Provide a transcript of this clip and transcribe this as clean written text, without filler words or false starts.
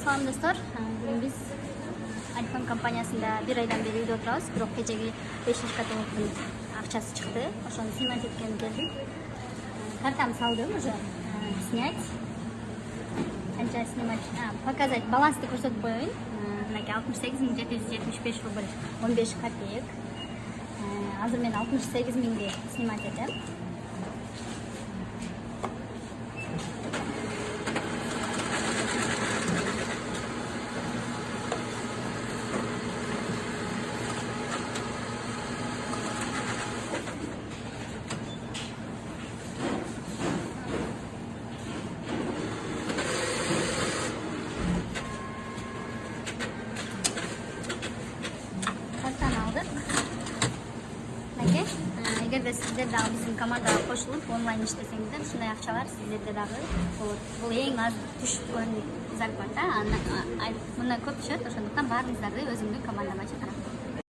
Салам достор. Бүгін біз iPhone компаниясында бір айдан бері үйде отырабыз. Бирок кечеги 500 каталогтун акчасы чыкты. Ошону сыймай кеткен келдик. Картамды салдым уже. Снять. Канча снимать? Показать. Балансты көрсөтүп коеюн. Мынакей 68.775 рубль 15 копеек. Азыр мен 68.000ге снимать этем. Эгерде сиздер дагы биздин командага кошулуп онлайн иштесеңиздер, ушундай акчалар сиздерде дагы болот. Бул эң аз түшкөн зарплата, мындан көп түшөт, ошондуктан баарыңыздарды өзүмдүн командама чакырам.